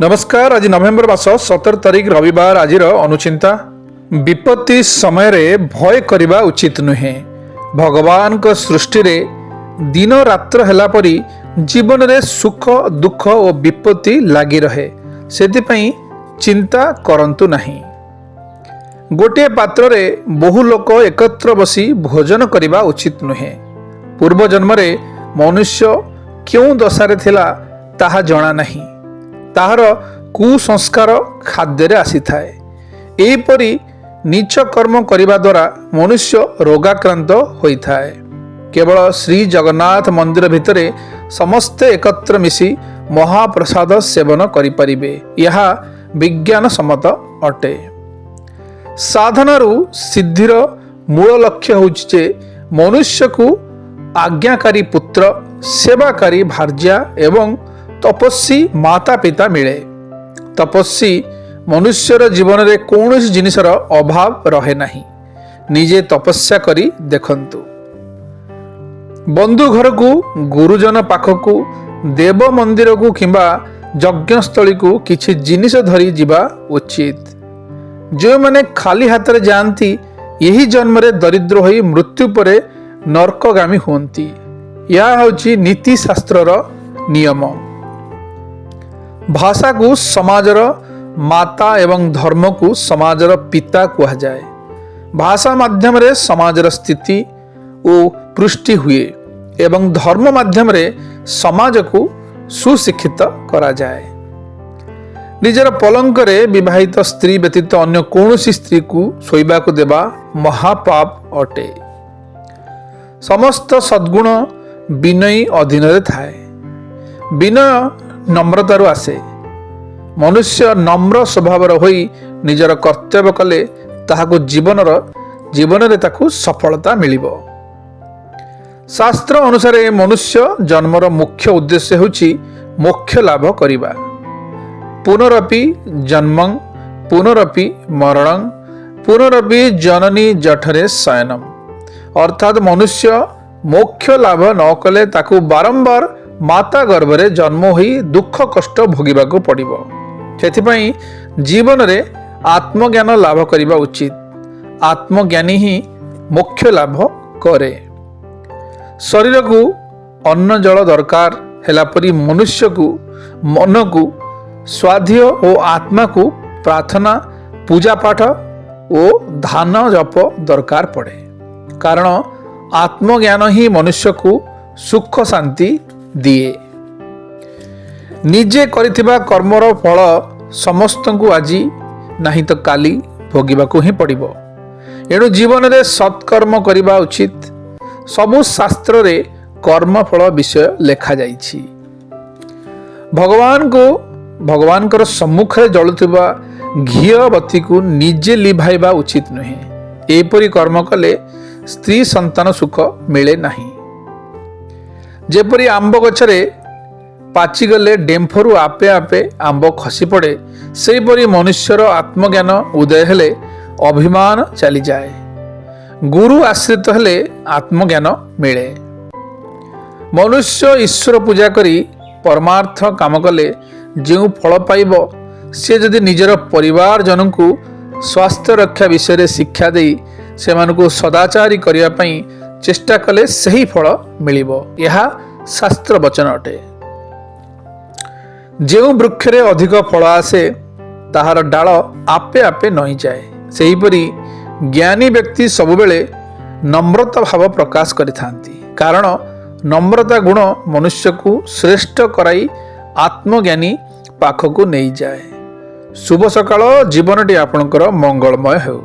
नमस्कार। आज नवेम्बर मास 17 तारिख रविवार। आज अनुचिंता विपत्ति समय रे भय करने उचित नुहे। भगवान को सृष्टि रे दिन रात्र हेला परी जीवन रे सुख दुख और विपत्ति लगी रहे, सेतिपई चिंता करंतु नहीं। गोटे पात्र रे बहु लोक एकत्र बसी भोजन करने उचित नुहे। पूर्व जन्म रे मनुष्य क्यों दशारे थिला ताहा जଣା नहीं। ताहार कुसंस्कार खाद्य रे आसी थाए। एपरी नीच कर्म करिबा द्वारा मनुष्य रोगाक्रांत होई थाए। केवल श्री जगन्नाथ मंदिर भितरे समस्ते एकत्र मिसी महाप्रसाद सेवन करि परिबे, यह विज्ञान सम्मत अटे। साधनारू सिद्धिर मूल लक्ष्य होउछि जे मनुष्य को आज्ञाकारी पुत्र, सेवाकारी भार्या एवं तपस्वी माता पिता मिले। तपस्वी मनुष्यर जीवन रे कौनसी जिनिसर अभाव रहे नहीं। निजे तपस्या करी देखंतु। बंधु घर को, गुरुजन पाखकू, देव मंदिर को किंबा यज्ञस्थली को किछि जिनिस धरी जिबा उचित। जो माने खाली हाथ रे जानती यही जन्म रे दरिद्र होई मृत्यु परे नरकगामी होंती। यह होची नीति शास्त्रर नियम। भाषा को समाजर माता एवं धर्म को समाजर पिता कहा जाए। भाषा माध्यम रे समाजर स्थिति और पुष्टि हुए एवं धर्म माध्यम रे समाज को सुशिक्षित करा जाए। निजर पलंक रे विवाहित स्त्री व्यतीत अन्य कौनसी स्त्री को शोइबा को देवा महापाप अटे। समस्त सद्गुण विनयी अधीन रे थाए। विनय नम्रतारू आसे। मनुष्य नम्र स्वभावर होई निजर कर्तव्य कले ताहाको जीवन रे ताकू सफलता मिलिबो। शास्त्र अनुसार मनुष्य जन्मर मुख्य उद्देश्य होची मोक्ष लाभ करिबा। पुनरपि जन्मं पुनरपि मरणं पुनरपि जननी जठरे शयनम। अर्थात मनुष्य मोक्ष लाभ न कले ताकू बारंबार माता गर्भरे जन्म होई दुख कष्ट भोगिबाको पड़िबो। सेथिपई जीवन रे आत्मज्ञान लाभ करिबा उचित। आत्मज्ञानी ही मोक्ष लाभ करे। शरीर को अन्न जल दरकार हेला परी मनुष्य को मन को स्वाध्य और आत्मा को प्रार्थना पूजा पाठ और धान जप दरकार पड़े। कारण आत्मज्ञान ही मनुष्य को सुख शांति दिए। निजे करिथिबा कर्मर फल समस्त को आजी नहीं तो काली भोगिबाको ही पड़िबो। एणु जीवन रे सत्कर्म करिबा उचित। सबु शास्त्र रे कर्म फल विषय लेखा जाइछि। भगवान कर सम्मुख रे जळुथिबा घिया बत्ती को निजे लिभाइबा उचित नुहे। एपरी कर्म कले स्त्री संतान सुख मिले नहीं। जेपरी आंब गछरे पाची गले डेम्फरू आपे आपे आंब खसी पड़े, सेपरी मनुष्यर आत्मज्ञान उदय हेले अभिमान चली जाए। गुरु आश्रित हेले आत्मज्ञान मिले। मनुष्य ईश्वर पूजा करी परमार्थ काम कले जो फल पाइब, से जदि निजर परिवार जनों को स्वास्थ्य रक्षा विषय रे शिक्षा देई सेमानकु सदाचारी करिया पई चेष्टा कले सही फल मिलिबो। यह शास्त्र वचन अटे। जो वृक्ष रे अधिक फल आसे ताहार डाल आपे आपे नई जाए। सेहीपरि ज्ञानी व्यक्ति सबुबेले नम्रता भाव प्रकाश करिथांती। कारण नम्रता गुण मनुष्य को श्रेष्ठ कराई आत्मज्ञानी पाखकु नहीं जाए। शुभ सकाळ। जीवनटी आपणकर मंगलमय हेउ।